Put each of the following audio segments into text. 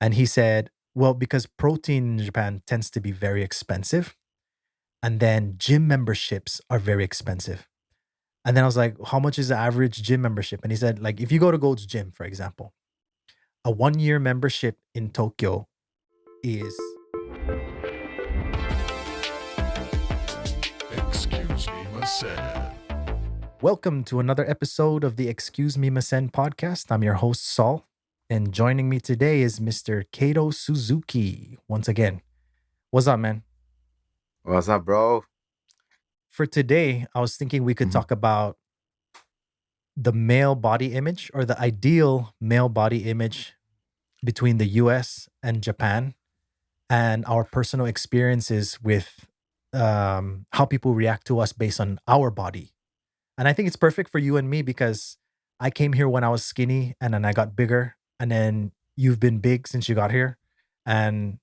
And he said, well, because protein in Japan tends to be very expensive, and then gym memberships are very expensive. And then I was like, how much is the average gym membership? And he said, like, if you go to Gold's Gym, for example, a 1 year membership in Tokyo is Excuse me, Masen. welcome to another episode of the Excuse Me Masen podcast. I'm your host, Saul. And joining me today is Mr. Keito Suzuki once again. What's up, man? What's up, bro? For today, I was thinking we could Mhm. talk about the male body image or the ideal male body image between the US and Japan and our personal experiences with how people react to us based on our body. And I think it's perfect for you and me because I came here when I was skinny and then I got bigger. And then you've been big since you got here. And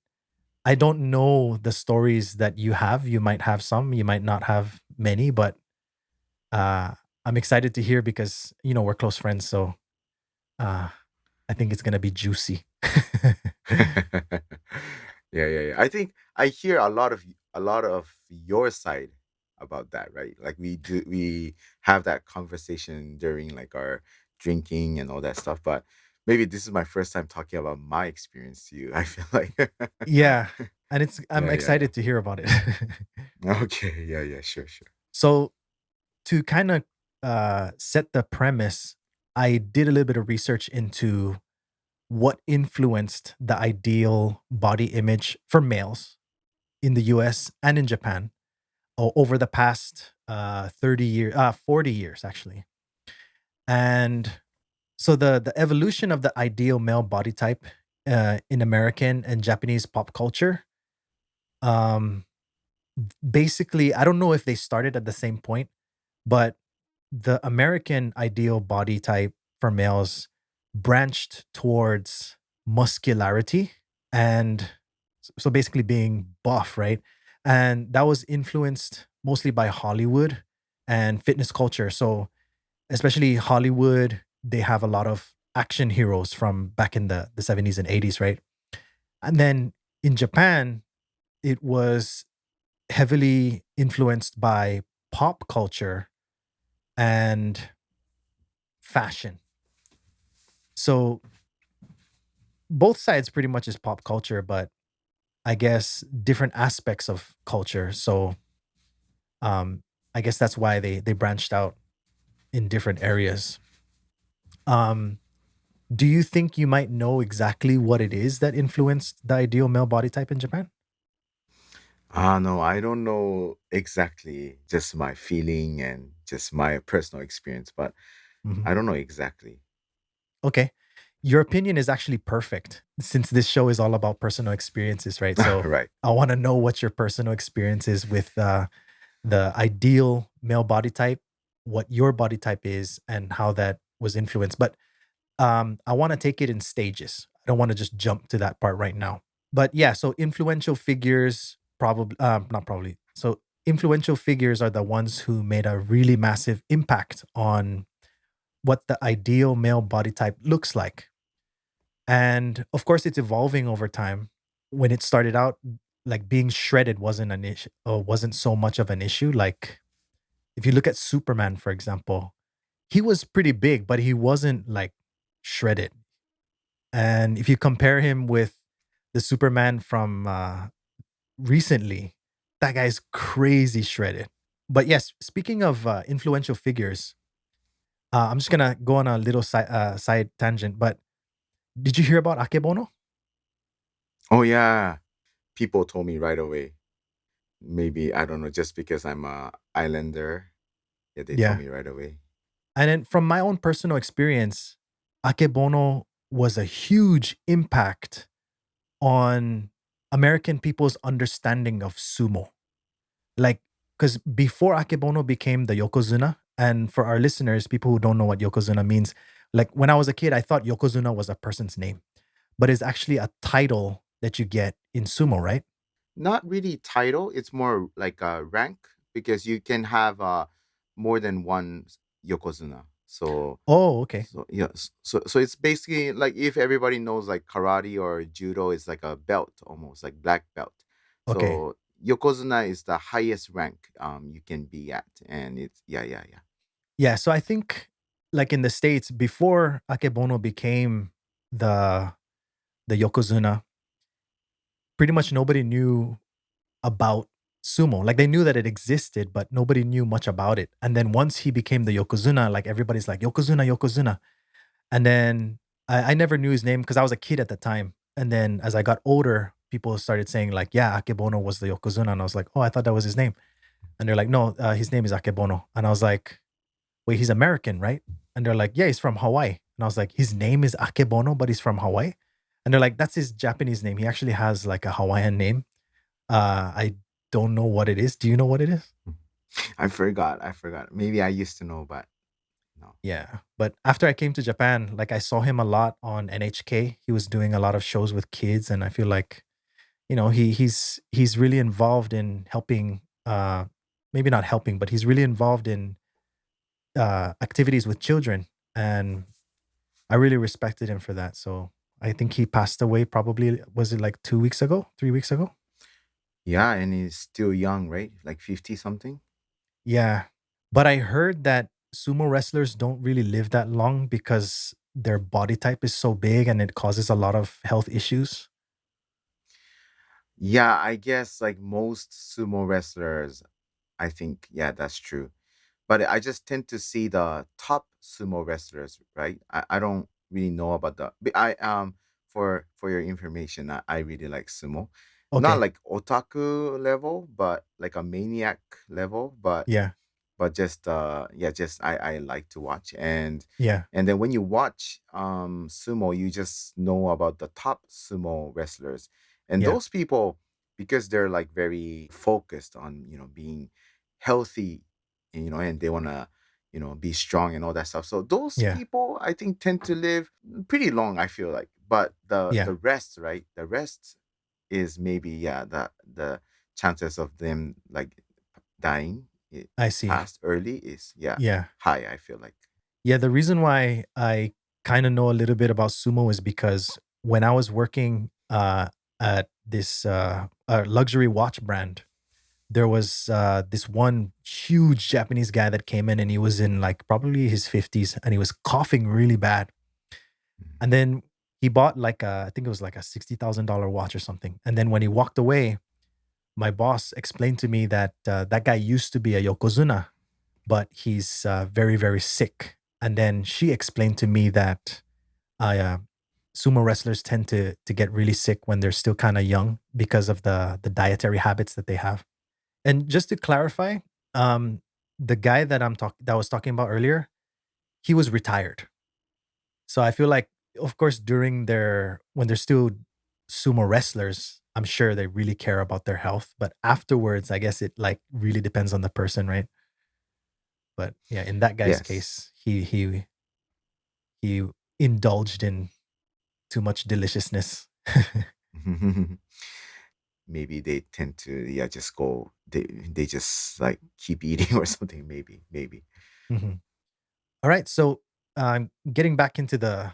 I don't know the stories that you have. You might have some, you might not have many, but uh, I'm excited to hear because, we're close friends. So uh, I think it's going to be juicy. Yeah. I think I hear a lot of your side about that, right? Like we have that conversation during like our drinking and all that stuff, but maybe this is my first time talking about my experience to you. I feel like Yeah. And I'm yeah. excited to hear about it. Okay, yeah, sure. So to kind of set the premise, I did a little bit of research into what influenced the ideal body image for males in the US and in Japan over the past 30 years, 40 years actually. And so the evolution of the ideal male body type in American and Japanese pop culture, um, basically, I don't know if they started at the same point, but the American ideal body type for males branched towards muscularity and so basically being buff, right? And that was influenced mostly by Hollywood and fitness culture. So especially Hollywood, they have a lot of action heroes from back in the 70s and 80s, right? And then in Japan, it was heavily influenced by pop culture and fashion. So both sides pretty much is pop culture, but I guess different aspects of culture. So um, I guess that's why they branched out in different areas. Um, do you think you might know exactly what it is that influenced the ideal male body type in Japan? No, I don't know exactly, just my feeling and just my personal experience, but Mhm. I don't know exactly. Okay. Your opinion is actually perfect since this show is all about personal experiences, right? So Right. I want to know what your personal experience is with the ideal male body type, what your body type is, and how that was influenced. But I want to take it in stages. I don't want to just jump to that part right now. But yeah, so influential figures, probably, not probably. So influential figures are the ones who made a really massive impact on what the ideal male body type looks like. And of course, it's evolving over time. When it started out, like being shredded wasn't an issue, wasn't so much of an issue. Like if you look at Superman, for example, he was pretty big, but he wasn't like shredded. And if you compare him with the Superman from recently, that guy's crazy shredded. But yes, speaking of influential figures, I'm just gonna go on a little side tangent. But did you hear about Akebono? Oh yeah, people told me right away. Maybe I don't know, just because I'm a islander. Yeah, they told Yeah. me right away. And then from my own personal experience, Akebono was a huge impact on American people's understanding of sumo. Like, because before Akebono became the Yokozuna, and for our listeners, people who don't know what Yokozuna means, like when I was a kid, I thought Yokozuna was a person's name, but it's actually a title that you get in sumo, right? Not really title. It's more like a rank because you can have more than one yokozuna. So Oh, okay. so it's basically like if everybody knows like karate or judo is like a belt, almost like black belt. Okay. So yokozuna is the highest rank you can be at, and it's yeah. Yeah, so I think like in the States before Akebono became the yokozuna, pretty much nobody knew about sumo. Like they knew that it existed, but nobody knew much about it. And then once he became the yokozuna, like everybody's like yokozuna, yokozuna. And then I never knew his name because I was a kid at the time. And then as I got older, people started saying like, yeah, Akebono was the yokozuna, and I was like, oh, I thought that was his name. And they're like, no, his name is Akebono. And I was like, wait, he's American, right? And they're like, yeah, he's from Hawaii. And I was like, his name is Akebono, but he's from Hawaii. And they're like, that's his Japanese name. He actually has like a Hawaiian name. I don't know what it is. Do you know what it is? I forgot. Maybe I used to know, but no. Yeah. But after I came to Japan, like I saw him a lot on NHK. He was doing a lot of shows with kids. And I feel like, he's really involved in helping maybe not helping, but he's really involved in activities with children. And I really respected him for that. So I think he passed away probably, was it like 2 weeks ago, 3 weeks ago? Yeah, and he's still young, right? Like 50 something. Yeah. But I heard that sumo wrestlers don't really live that long because their body type is so big and it causes a lot of health issues. Yeah, I guess like most sumo wrestlers, I think, yeah, that's true. But I just tend to see the top sumo wrestlers, right? I don't really know about I for your information, I really like sumo. Not Okay. like otaku level, but like a maniac level, Yeah. but just yeah, just I like to watch. Yeah. And then when you watch sumo, you just know about the top sumo wrestlers. And Yeah. those people, because they're like very focused on, being healthy, and they want to, be strong and all that stuff. So those Yeah. people I think tend to live pretty long, I feel like. But the Yeah. rest, right? The rest is maybe, yeah, the chances of them like dying I see. fast early is, yeah, Yeah. high, I feel like. Yeah. The reason why I kind of know a little bit about sumo is because when I was working at this luxury watch brand, there was this one huge Japanese guy that came in and he was in like probably his 50s and he was coughing really bad. Mhm. And then he bought like I think it was like a $60,000 watch or something. And then when he walked away, my boss explained to me that that guy used to be a yokozuna, but he's very, very sick. And then she explained to me that uh, sumo wrestlers tend to get really sick when they're still kind of young because of the dietary habits that they have. And just to clarify, um, the guy that I was talking about earlier, he was retired. So I feel like, of course, during their when they're still sumo wrestlers, I'm sure they really care about their health. But afterwards, I guess it like really depends on the person, right? But yeah, in that guy's Yes. case, he indulged in too much deliciousness. Maybe they tend to, yeah, just go, they just like keep eating or something, maybe. Mhm. All right, so getting back into the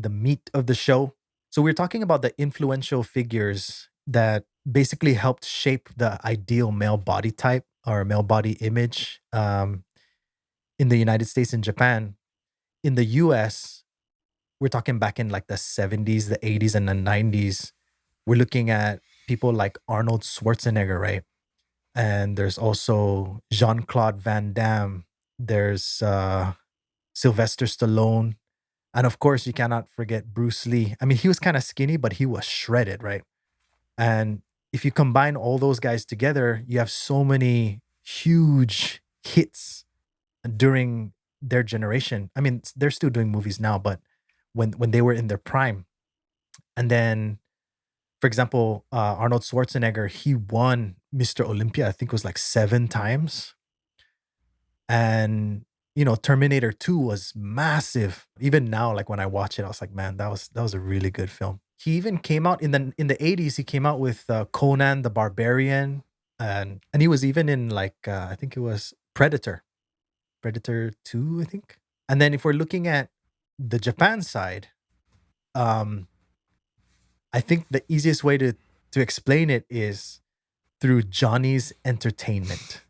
meat of the show. So we're talking about the influential figures that basically helped shape the ideal male body type or male body image in the United States and Japan. In the US, we're talking back in like the 70s, the 80s, and the 90s. We're looking at people like Arnold Schwarzenegger, right? And there's also Jean Claude Van Damme. There's Sylvester Stallone. And of course, you cannot forget Bruce Lee. I mean, he was kind of skinny, but he was shredded, right? And if you combine all those guys together, you have so many huge hits during their generation. I mean, they're still doing movies now, but when they were in their prime. And then, for example, Arnold Schwarzenegger, he won Mr. Olympia. I think it was like 7 times. And Terminator 2 was massive. Even now, like when I watch it, I was like, man, that was a really good film. He even came out in the 80s. He came out with Conan the Barbarian, and he was even in like I think it was Predator 2, I think. And then if we're looking at the Japan side, um, I think the easiest way to explain it is through Johnny's Entertainment.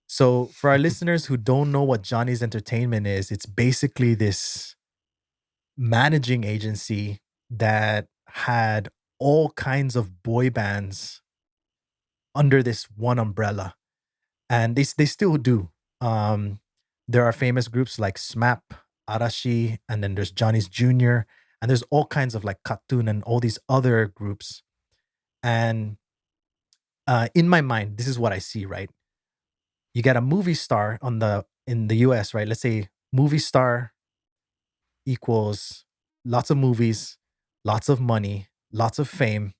So for our listeners who don't know what Johnny's Entertainment is, it's basically this managing agency that had all kinds of boy bands under this one umbrella, and they still do. Um, there are famous groups like SMAP, Arashi, and then there's Johnny's Junior, and there's all kinds of like Katun and all these other groups. And in my mind, this is what I see. Right, you get a movie star on the in the U.S. Right, let's say movie star equals lots of movies, lots of money, lots of fame,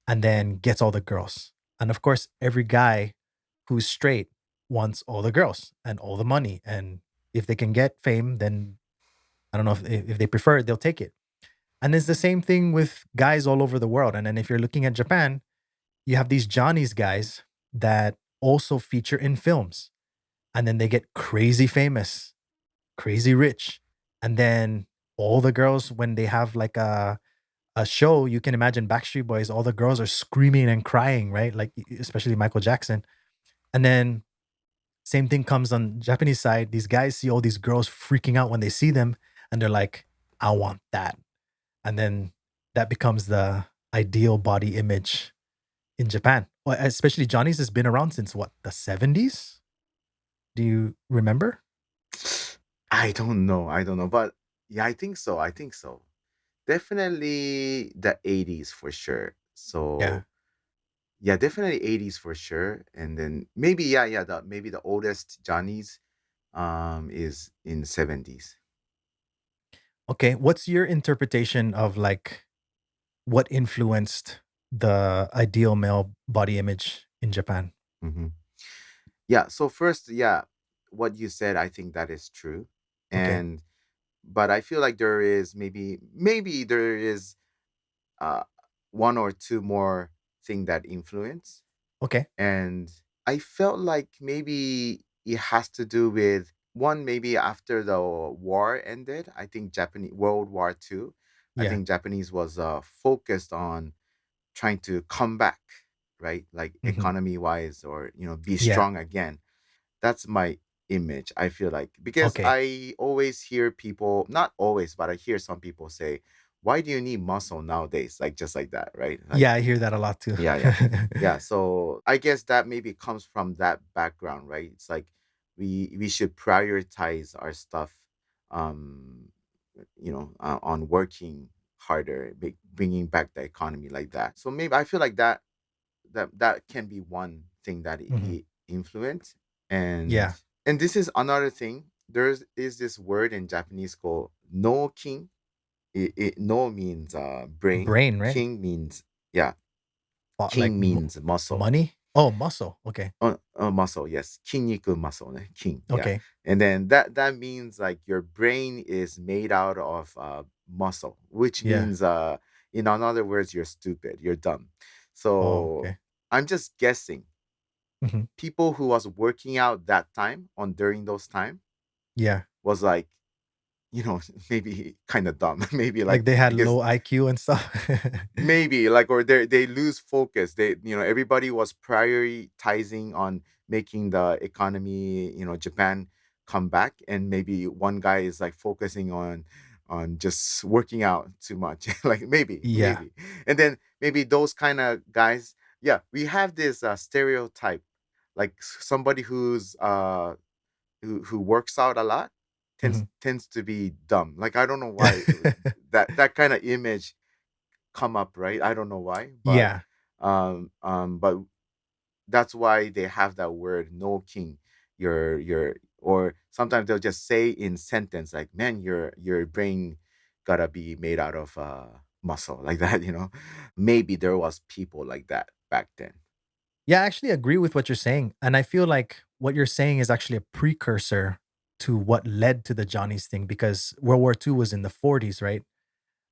and then gets all the girls. And of course, every guy who's straight wants all the girls and all the money. And if they can get fame, then I don't know if they prefer it, they'll take it. And it's the same thing with guys all over the world. And then if you're looking at Japan, you have these Johnny's guys that also feature in films. And then they get crazy famous, crazy rich. And then all the girls, when they have like a show, you can imagine Backstreet Boys, all the girls are screaming and crying, right? Like especially Michael Jackson. And then same thing comes on Japanese side. These guys see all these girls freaking out when they see them, and they're like, "I want that." And then that becomes the ideal body image in Japan. Well, especially Johnny's has been around since what, the 70s? Do you remember? I don't know. I don't know. But yeah, I think so. I think so. Definitely the 80s for sure. Yeah. So yeah, definitely 80s for sure. And then maybe maybe the oldest Johnny's is in 70s. Okay. What's your interpretation of like what influenced the ideal male body image in Japan? Hmm. Yeah, so first, yeah, what you said, I think that is true. Okay. And but I feel like there is maybe there is uh one or two more thing that influence. Okay. And I felt like maybe it has to do with one, maybe after the war ended. I think Japanese World War II. I Yeah. think Japanese was focused on trying to come back, right? Like Hmm. economy wise, or be Yeah. strong again. That's my image. I feel like, because Okay. I always hear people, not always, but I hear some people say, "Why do you need muscle nowadays?" Like just like that, right? Like, Yeah, I hear that a lot too. yeah, yeah. Yeah, so I guess that maybe comes from that background, right? It's like we should prioritize our stuff, um, on working harder, bringing back the economy like that. So maybe I feel like that can be one thing that Mhm. it influenced. and Yeah. and this is another thing. There is this word in Japanese called no king. No means brain. Brain, right? King means, yeah, Like king means muscle. money? Oh, muscle. Okay. Muscle, yes. Kinniku muscle, ne? King, yeah. Okay. And then that means like your brain is made out of muscle, which Yeah. means in other words, you're stupid, you're dumb. Oh, So okay. I'm just guessing Mhm. people who was working out that time on during those time Yeah. was like, maybe kind of dumb. Maybe Like like, they had because low IQ and stuff. maybe like, or they lose focus. Everybody was prioritizing on making the economy, Japan, come back, and maybe one guy is like focusing on just working out too much. Like, Yeah. maybe. And then maybe those kind of guys, yeah, we have this stereotype, like somebody who works out a lot tends Mhm. tends to be dumb. Like, I don't know why that kind of image come up, right? I don't know why, but Yeah. but that's why they have that word no king. Or sometimes they'll just say in sentence like, man, your brain gotta be made out of muscle, like that. Maybe there was people like that back then. Yeah, I actually agree with what you're saying. And I feel like what you're saying is actually a precursor to what led to the Johnny's thing because World War II was in the 40s, right?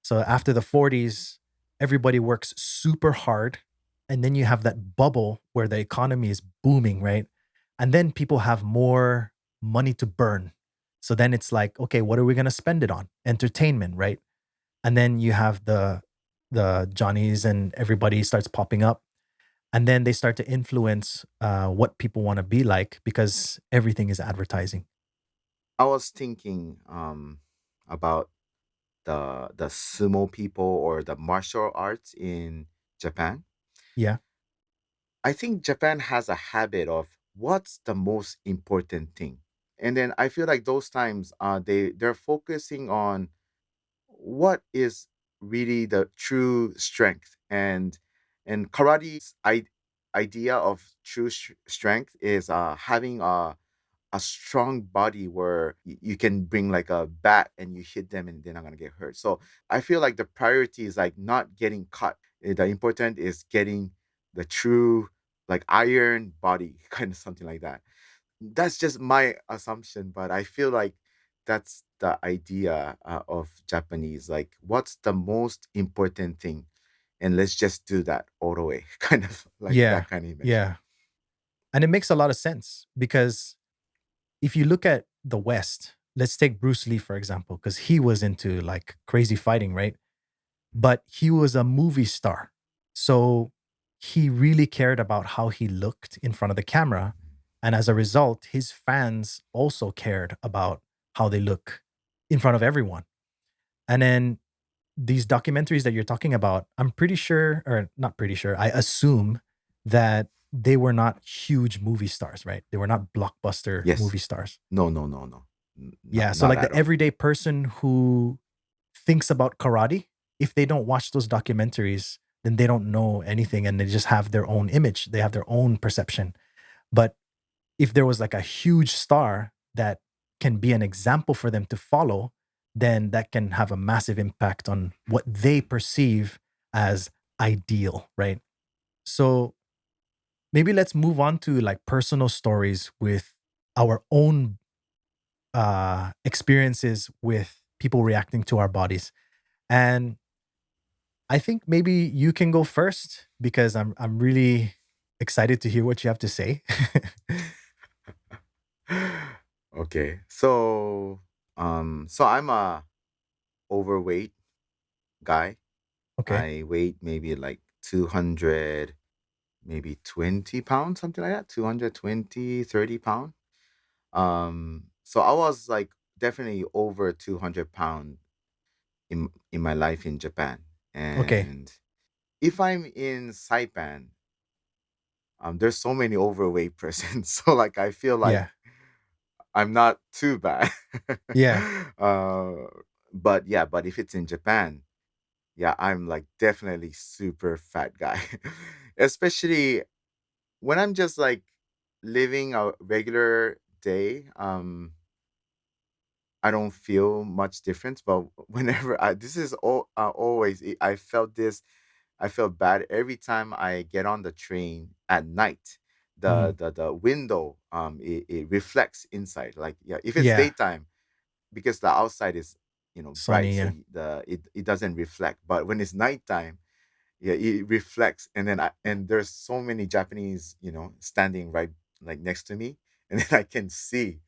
So after the 40s, everybody works super hard. And then you have that bubble where the economy is booming, right? And then people have more money to burn. So then it's like, okay, what are we going to spend it on? Entertainment, right? And then you have the Johnnies and everybody starts popping up, and then they start to influence what people want to be like because everything is advertising. I was thinking about the sumo people or the martial arts in Japan. Yeah, I think Japan has a habit of what's the most important thing. And then I feel like those times they're focusing on what is really the true strength. And karate's idea of true strength is having a strong body where you can bring like a bat and you hit them and they're not gonna get hurt. So I feel like the priority is like not getting cut. The important is getting the true like iron body, kind of something like that. That's just my assumption, but I feel like that's the idea of Japanese. Like, what's the most important thing? And let's just do that all the way, kind of like yeah, that kind of image. yeah. And it makes a lot of sense because if you look at the West, let's take Bruce Lee, for example, because he was into like crazy fighting, right? But he was a movie star. So he really cared about how he looked in front of the camera. And as a result, his fans also cared about how they look in front of everyone. And then these documentaries that you're talking about, I'm pretty sure, or not pretty sure, I assume that they were not huge movie stars, right? They were not blockbuster Yes. movie stars. No, no, no, no. Yeah. So, Not like at the all. everyday person who thinks about karate, if they don't watch those documentaries, then they don't know anything and they just have their own image. They have their own perception. But if there was like a huge star that can be an example for them to follow, then that can have a massive impact on what they perceive as ideal, right? So maybe let's move on to like personal stories with our own experiences with people reacting to our bodies. And I think maybe you can go first because I'm really excited to hear what you have to say. Okay. So I'm a overweight guy. Okay. I weigh maybe like 200, maybe 20 pounds, something like that. 220, 30 pounds. So I was like definitely over 200 pounds in my life in Japan. Okay. And if I'm in Saipan, there's so many overweight persons. So like I feel like Yeah. I'm not too bad. Yeah. uh, but yeah, but if it's in Japan, yeah, I'm like definitely super fat guy. Especially when I'm just like living a regular day. I don't feel much difference, but whenever this is always, I felt this, I felt bad every time I get on the train at night. Mhm. The window, it reflects inside. Like, yeah, if it's Yeah. daytime, because the outside is, bright, Sunny. so Yeah. it doesn't reflect. But when it's nighttime, yeah, it reflects. And then and there's so many Japanese, standing right like next to me, and then I can see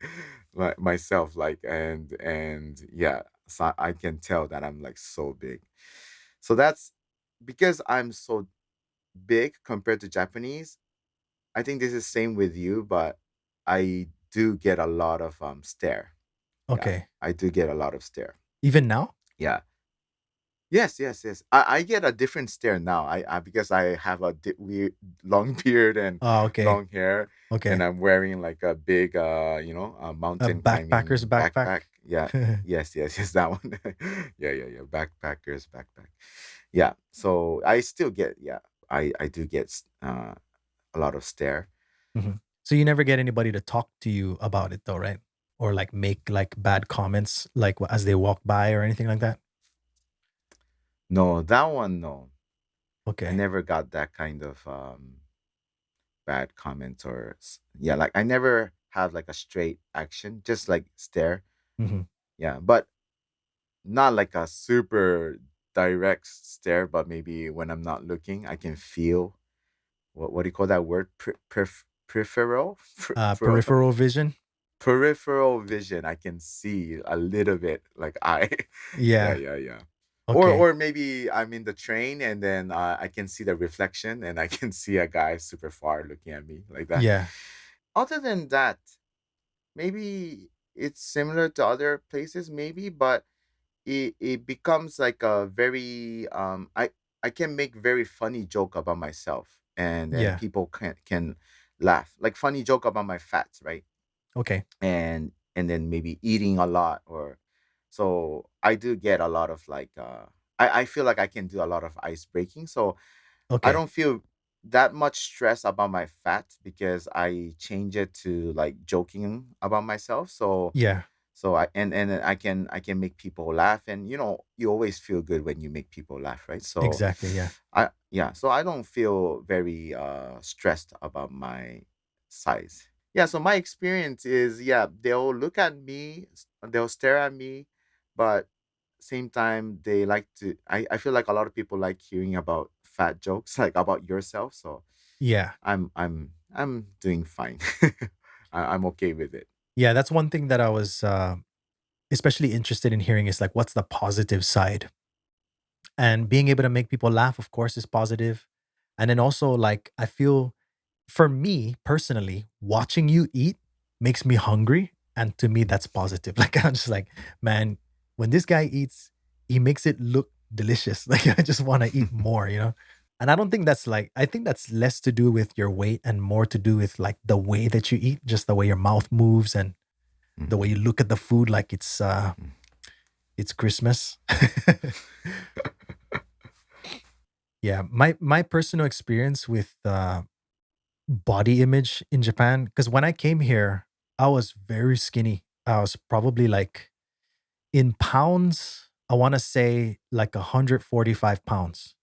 myself, like, and yeah, so I can tell that I'm like so big. So that's because I'm so big compared to Japanese. I think this is same with you, but I do get a lot of stare. Yeah, Okay. I do get a lot of stare. Even now? Yeah. Yes, yes, yes. I get a different stare now. I because I have a weird long beard and Oh, okay. long hair, and Okay. I'm wearing like a big, A mountain backpacker's climbing backpack. backpack. Yeah. Yes, yes, yes, that one. Yeah, yeah, yeah. Backpackers backpack. Yeah. So I still get, yeah. I do get a lot of stare. Mhm. So you never get anybody to talk to you about it though, right? Or like make like bad comments like as they walk by or anything like that? No, that one, no. I Okay. never got that kind of bad comments yeah, like I never have like a straight action, just like stare. Mhm. Yeah, but not like a super direct stare, but maybe when I'm not looking, I can feel what do you call that word? Peripheral, peripheral something. Peripheral vision? peripheral vision, I can see a little bit like I yeah, Yeah. yeah, yeah. Okay. Or maybe I'm in the train and then I can see the reflection and I can see a guy super far looking at me like that. Yeah. Other than that, maybe it's similar to other places, maybe, but it becomes like a very I can make very funny joke about myself and then Yeah. people can laugh. Like funny joke about my fats, right? Okay. And then maybe eating a lot or so I do get a lot of like I feel like I can do a lot of ice breaking. So I Okay. don't feel that much stress about my fat because I change it to like joking about myself. So Yeah. and then I can make people laugh and you always feel good when you make people laugh, right? So Exactly. Yeah. I yeah, so I don't feel very stressed about my size. Yeah, so my experience is yeah, they'll look at me, they'll stare at me, but same time they like to I feel like a lot of people like hearing about fat jokes like about yourself. So Yeah. I'm doing fine. I'm okay with it. Yeah. That's one thing that I was especially interested in hearing is like, what's the positive side? And being able to make people laugh, of course, is positive. And then also, like, I feel for me personally, watching you eat makes me hungry. And to me, that's positive. Like, I'm just like, man, when this guy eats, he makes it look delicious. Like, I just want to eat more, you know? And I don't think that's like, I think that's less to do with your weight and more to do with like the way that you eat, just the way your mouth moves and the way you Mhm. look at the food like Mm. it's Christmas. Yeah, my personal experience with body image in Japan, because when I came here, I was very skinny. I was probably like in pounds, I want to say like 145 pounds.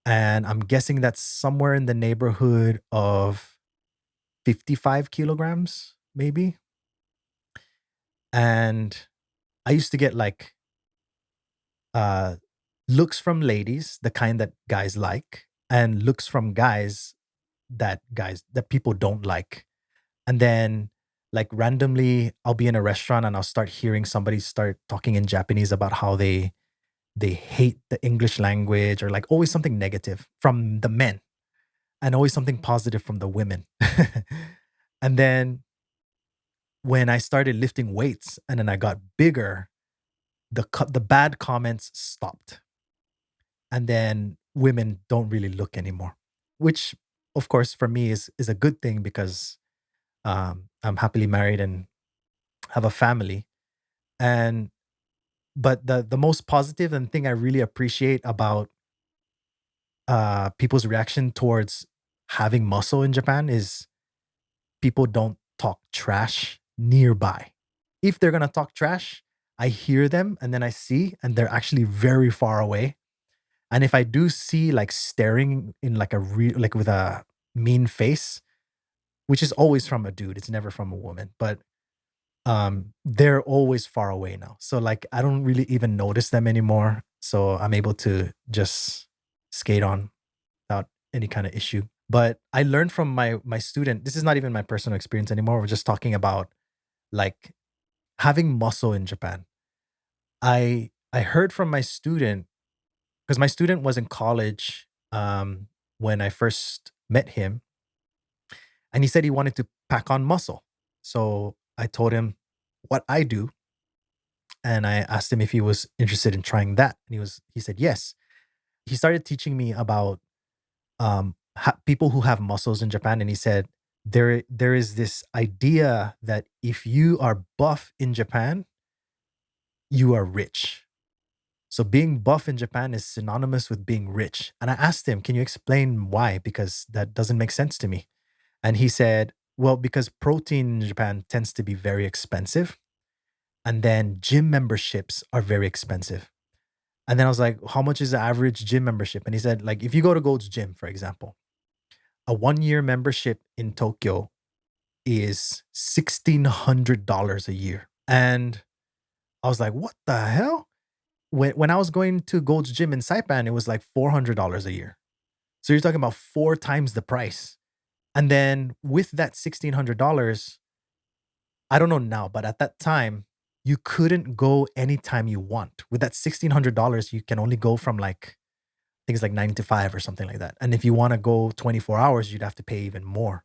And I'm guessing that's somewhere in the neighborhood of 55 kilograms, maybe. And I used to get like uh looks from ladies, the kind that guys like, and looks from guys that people don't like. And then like randomly I'll be in a restaurant and I'll start hearing somebody start talking in Japanese about how they hate the English language or like always something negative from the men and always something positive from the women. And then when I started lifting weights and then I got bigger, the bad comments stopped. And then women don't really look anymore, which of course for me is a good thing because I'm happily married and have a family. And but the most positive and thing I really appreciate about people's reaction towards having muscle in Japan is people don't talk trash nearby. If they're gonna talk trash, I hear them and then I see, and they're actually very far away. And if I do see like staring in like a real like with a mean face, which is always from a dude, it's never from a woman, but they're always far away now. So like I don't really even notice them anymore. So I'm able to just skate on without any kind of issue. But I learned from my student, this is not even my personal experience anymore. We're just talking about like having muscle in Japan. I heard from my student because my student was in college when I first met him, and he said he wanted to pack on muscle. So I told him what I do, and I asked him if he was interested in trying that, and he said yes. He started teaching me about people who have muscles in Japan, and he said there is this idea that if you are buff in Japan, you are rich. So being buff in Japan is synonymous with being rich. And I asked him, "Can you explain why? Because that doesn't make sense to me." And he said, "Well, because protein in Japan tends to be very expensive, and then gym memberships are very expensive." And then I was like, "How much is the average gym membership?" And he said, like, if you go to Gold's Gym, for example, a 1 year membership in Tokyo is $1,600 a year. And I was like, what the hell? When I was going to Gold's Gym in Saipan, it was like $400 a year. So you're talking about four times the price. And then with that $1,600, I don't know now, but at that time, you couldn't go anytime you want. With that $1,600, you can only go from like, I think it's like 9 to 5 or something like that. And if you want to go 24 hours, you'd have to pay even more.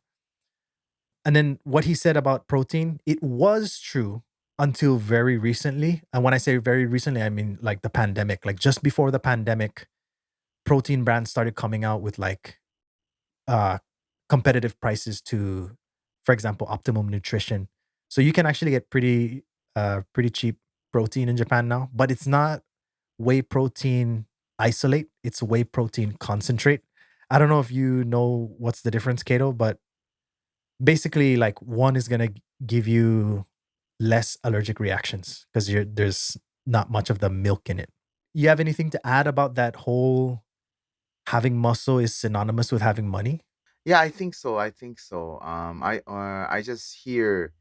And then what he said about protein, it was true until very recently. And when I say very recently, I mean like the pandemic. Like just before the pandemic, protein brands started coming out with like uh competitive prices to, for example, optimum nutrition. So you can actually get pretty cheap protein in Japan now, but it's not whey protein isolate, it's whey protein concentrate. I don't know if you know what's the difference, Kato, but basically like one is going to give you less allergic reactions because there's not much of the milk in it. You have anything to add about that whole having muscle is synonymous with having money? Yeah, I think so. I think so. I just hear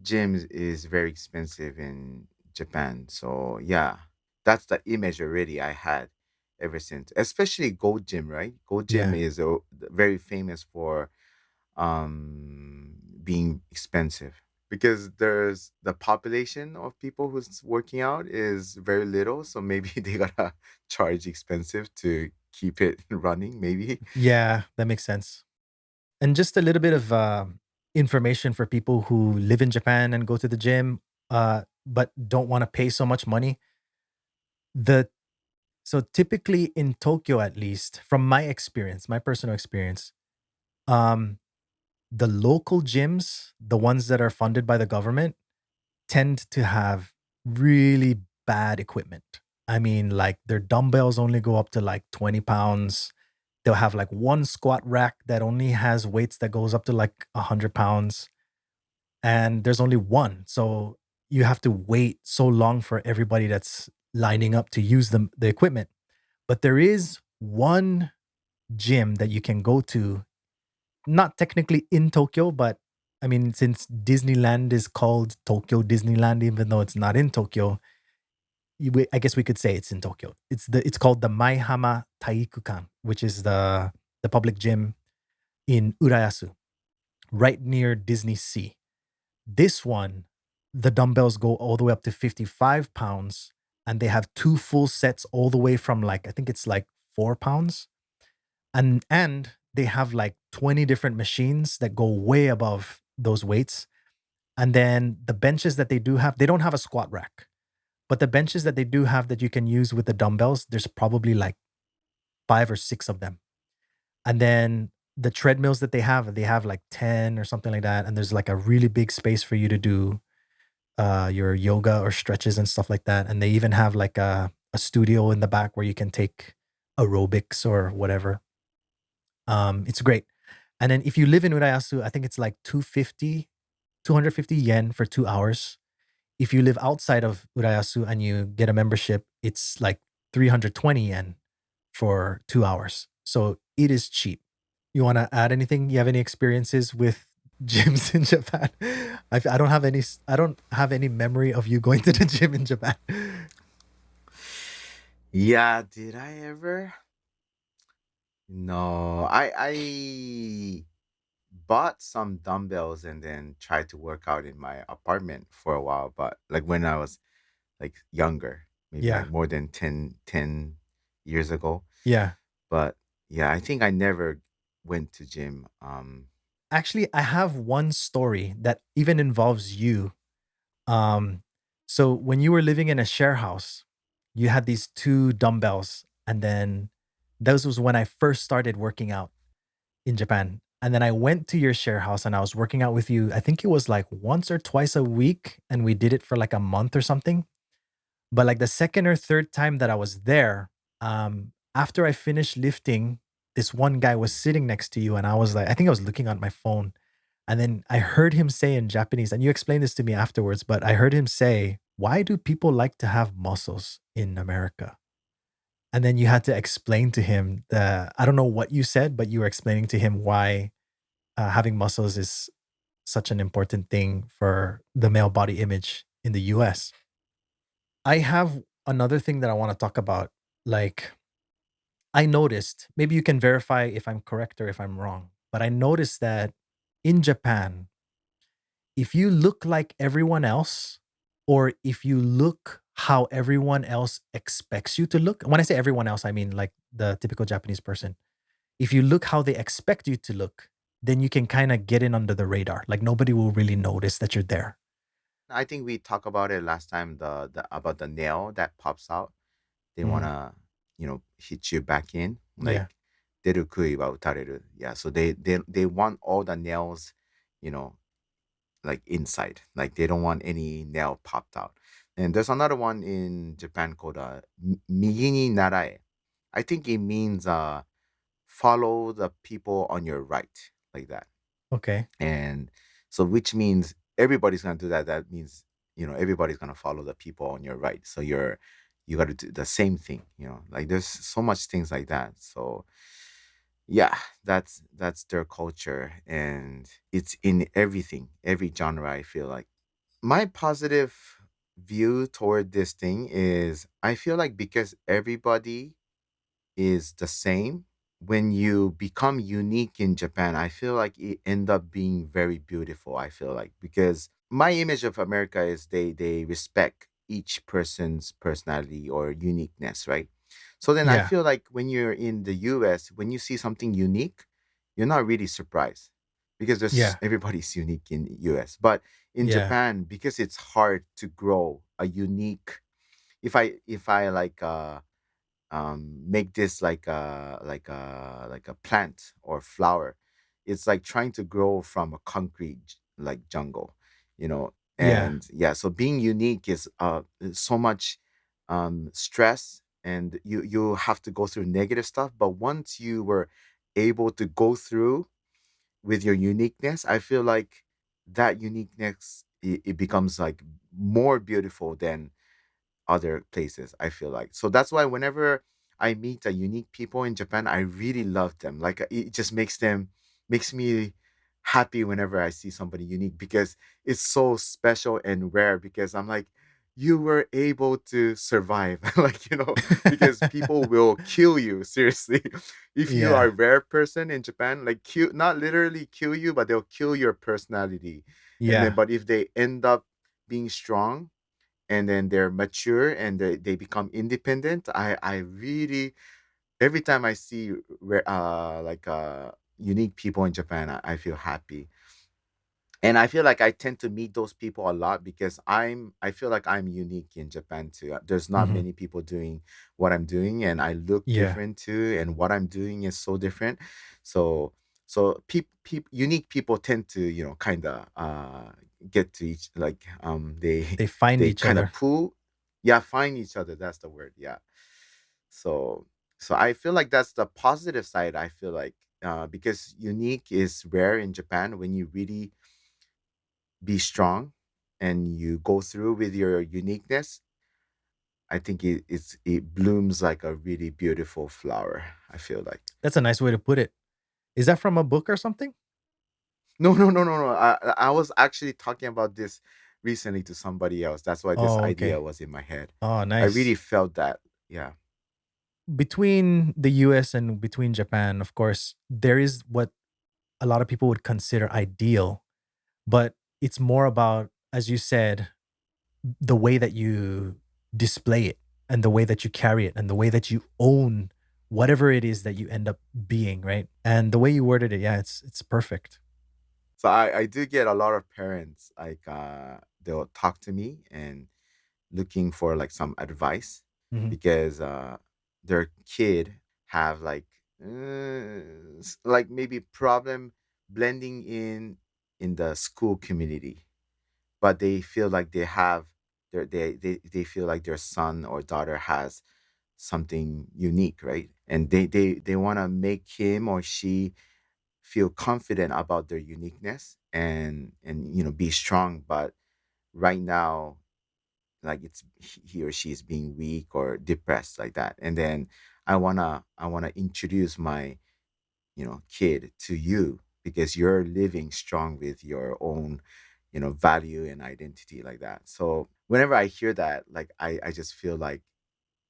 gyms is very expensive in Japan. So yeah, that's the image already I had ever since. Especially Gold Gym, right? Gold Gym Yeah. is very famous for being expensive because there's the population of people who's working out is very little, so maybe they gotta charge expensive to keep it running. Maybe. Yeah, that makes sense. And just a little bit of information for people who live in Japan and go to the gym, but don't want to pay so much money. The So typically in Tokyo, at least from my experience, my personal experience, um, the local gyms, the ones that are funded by the government, tend to have really bad equipment. I mean, like their dumbbells only go up to like 20 pounds. They'll have like one squat rack that only has weights that goes up to like 100 pounds. And there's only one. So you have to wait so long for everybody that's lining up to use the equipment. But there is one gym that you can go to, not technically in Tokyo, but I mean, since Disneyland is called Tokyo Disneyland, even though it's not in Tokyo, I guess we could say it's in Tokyo. It's called the Maihama Taikukan, which is the public gym in Urayasu, right near Disney Sea. This one, the dumbbells go all the way up to 55 pounds, and they have two full sets all the way from like I think it's like 4 pounds, and they have like 20 different machines that go way above those weights. And then the benches that they do have, they don't have a squat rack, but the benches that they do have that you can use with the dumbbells, there's probably like 5 or 6 of them. And then the treadmills that they have like 10 or something like that. And there's like a really big space for you to do your yoga or stretches and stuff like that. And they even have like a studio in the back where you can take aerobics or whatever. It's great. And then if you live in Urayasu, I think it's like 250 yen for 2 hours. If you live outside of Urayasu and you get a membership, it's like 320 yen for 2 hours. So it is cheap. You want to add anything? You have any experiences with gyms in Japan? I don't have any. I don't have any memory of you going to the gym in Japan. Yeah, did I ever? No, I bought some dumbbells and then tried to work out in my apartment for a while, but like when I was like younger, maybe Yeah, like more than ten years ago. yeah. But yeah, I think I never went to gym. Actually, I have one story that even involves you. Um, so when you were living in a share house, you had these two dumbbells, and then those was when I first started working out in Japan. And then I went to your share house and I was working out with you. I think it was like once or twice a week, and we did it for like a month or something. But like the second or third time that I was there, after I finished lifting, this one guy was sitting next to you, and I was like, I think I was looking at my phone, and then I heard him say in Japanese, and you explained this to me afterwards, but I heard him say, "Why do people like to have muscles in America?" And then you had to explain to him I don't know what you said, but you were explaining to him why having muscles is such an important thing for the male body image in the US. I have another thing that I want to talk about. Like, I noticed, maybe you can verify if I'm correct or if I'm wrong, but I noticed that in Japan, if you look like everyone else, or if you look how everyone else expects you to look, when I say everyone else, I mean like the typical Japanese person. If you look how they expect you to look, then you can kind of get in under the radar. Like nobody will really notice that you're there. I think we talked about it last time. The about the nail that pops out. They Mhm. wanna hit you back in Yeah. like deru kui wa utareru. Yeah, so they want all the nails, you know, like inside. Like they don't want any nail popped out. And there's another one in Japan called migi ni narae. I think it means follow the people on your right, like that. Okay. And so which means everybody's gonna do that. That means everybody's gonna follow the people on your right. So you got to do the same thing. Like there's so much things like that. So yeah, that's their culture, and it's in everything, every genre. I feel like my positive view toward this thing is I feel like because everybody is the same. When you become unique in Japan, I feel like it end up being very beautiful. I feel like because my image of America is they respect each person's personality or uniqueness, right? So then I Yeah. feel like when you're in the US, when you see something unique, you're not really surprised because there's Yeah. everybody's unique in US. But in Yeah. Japan, because it's hard to grow a unique if I make this like a plant or flower. It's like trying to grow from a concrete like jungle, Yeah. and yeah. So being unique is so much stress, and you have to go through negative stuff. But once you were able to go through with your uniqueness, I feel like that uniqueness it becomes like more beautiful than other places, I feel like. So that's why whenever I meet a unique people in Japan, I really love them. Like it just makes me happy whenever I see somebody unique because it's so special and rare because I'm like you were able to survive like because people will kill you seriously if you are Yeah. a rare person in Japan, like kill, not literally kill you, but they'll kill your personality. And then Yeah. but if they end up being strong and then they're mature and they become independent, I really, every time I see unique people in Japan, I feel happy. And I feel like I tend to meet those people a lot because I feel like I'm unique in Japan too. There's not Mhm. many people doing what I'm doing, and I look Yeah. different too, and what I'm doing is so different. So unique people tend to kind of get to each, like they They find they each kind of other. pull, yeah, find each other. That's the word, yeah. So so I feel like that's the positive side. I feel like because unique is rare in Japan. When you really be strong and you go through with your uniqueness, I think it blooms like a really beautiful flower, I feel like. That's a nice way to put it. Is that from a book or something? No, no, no, no, no. I was actually talking about this recently to somebody else. That's why this Oh, idea okay. was in my head. Oh, I nice. really felt that. Yeah. Between the US and between Japan, of course, there is what a lot of people would consider ideal, but it's more about, as you said, the way that you display it and the way that you carry it and the way that you own whatever it is that you end up being, right? And the way you worded it, yeah, it's perfect. So I do get a lot of parents like they'll talk to me and looking for like some advice Mhm. because their kid have like like maybe problem blending in the school community, but they feel like they feel like their son or daughter has something unique, right? And they want to make him or she feel confident about their uniqueness and be strong. But right now, like it's he or she is being weak or depressed, like that. And then I wanna introduce my kid to you because you're living strong with your own value and identity, like that. So whenever I hear that, like I just feel like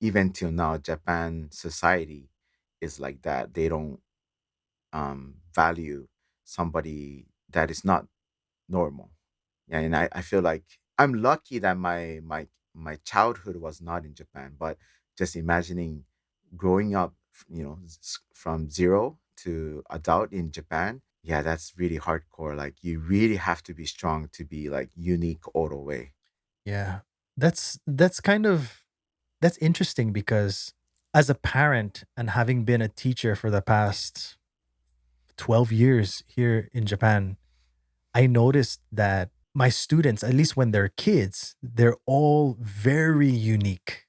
even till now Japan society is like that. They don't value somebody that is not normal. Yeah, and I feel like I'm lucky that my childhood was not in Japan, but just imagining growing up, from zero to adult in Japan, yeah, that's really hardcore. Like you really have to be strong to be like unique all the way. Yeah. That's kind of that's interesting because as a parent and having been a teacher for the past 12 years here in Japan, I noticed that my students, at least when they're kids, they're all very unique.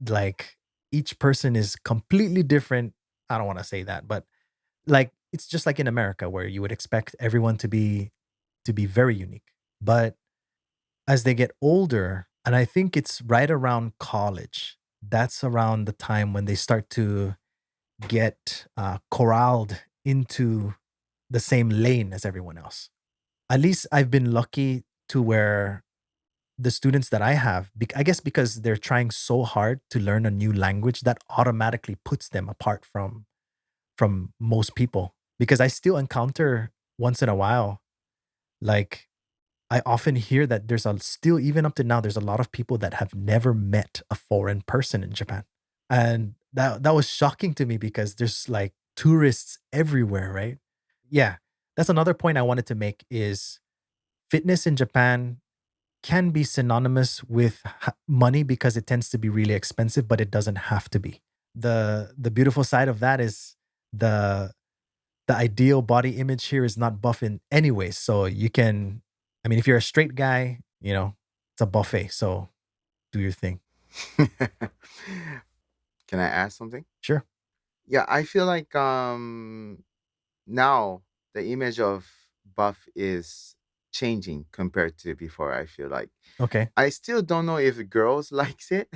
Like each person is completely different. I don't want to say that, but like it's just like in America where you would expect everyone to be very unique. But as they get older, and I think it's right around college, that's around the time when they start to get corralled into the same lane as everyone else. At least I've been lucky to where the students that I have, I guess because they're trying so hard to learn a new language, that automatically puts them apart from most people. Because I still encounter once in a while, like I often hear that there's a still even up to now, there's a lot of people that have never met a foreign person in Japan. And that was shocking to me because there's like tourists everywhere, right? Yeah. That's another point I wanted to make is fitness in Japan can be synonymous with money because it tends to be really expensive, but it doesn't have to be. The beautiful side of that is the the ideal body image here is not buff in any way. So you can, I mean, if you're a straight guy, it's a buffet. So do your thing. Can I ask something? Sure. Yeah, I feel like now the image of buff is changing compared to before. I feel like Okay. I still don't know if girls likes it.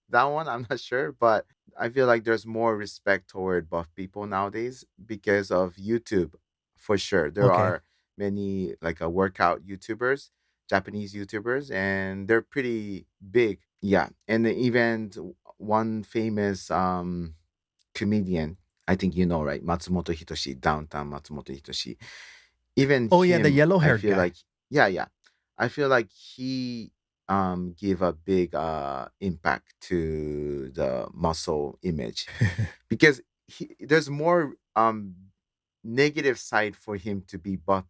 That one I'm not sure, but I feel like there's more respect toward buff people nowadays because of YouTube. For sure, there Okay. are many like workout YouTubers, Japanese YouTubers, and they're pretty big. Yeah, and even one famous comedian, I think you know, right? Matsumoto Hitoshi, downtown Matsumoto Hitoshi. Even Oh yeah, the him, yellow I haired feel like, guy. yeah, yeah. I feel like he give a big impact to the muscle image because there's more negative side for him to be buff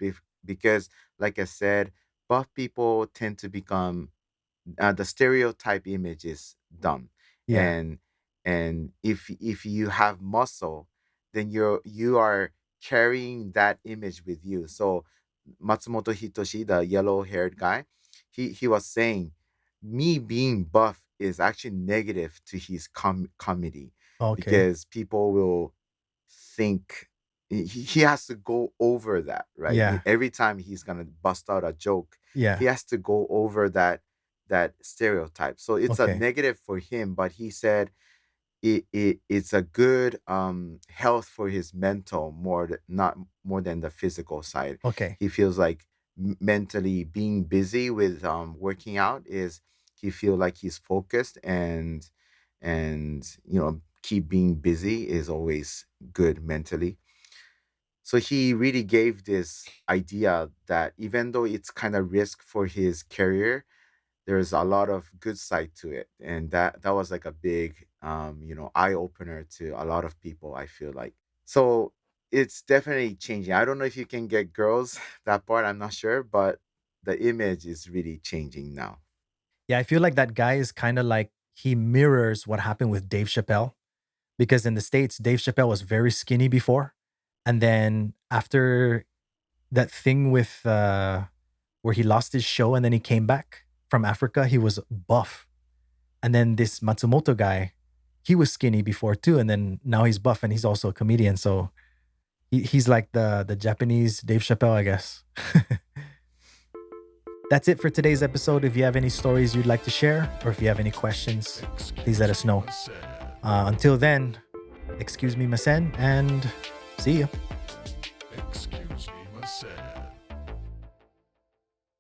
because like I said, buff people tend to become the stereotype image is dumb, Yeah. and if you have muscle, then you are carrying that image with you. So Matsumoto Hitoshi, the yellow haired guy, he was saying me being buff is actually negative to his comedy Okay. because people will think he has to go over that, right? Yeah. Every time he's gonna bust out a joke, he Yeah. has to go over that stereotype. So it's a Okay. negative for him, but he said it's a good health for his mental not more than the physical side. Okay. He feels like mentally being busy with working out is he feel like he's focused and keep being busy is always good mentally. So he really gave this idea that even though it's kind of risk for his career, there's a lot of good side to it, and that was like a big eye opener to a lot of people, I feel like. So it's definitely changing. I don't know if you can get girls that part, I'm not sure, but the image is really changing now. Yeah, I feel like that guy is kind of like he mirrors what happened with Dave Chappelle because in the States, Dave Chappelle was very skinny before. And then after that thing with where he lost his show and then he came back from Africa, he was buff. And then this Matsumoto guy, he was skinny before too, and then now he's buff and he's also a comedian. So he's like the Japanese Dave Chappelle, I guess. That's it for today's episode. If you have any stories you'd like to share, or if you have any questions, please let us Excuse me, know. my said. Until then, excuse me, Masen, and see you.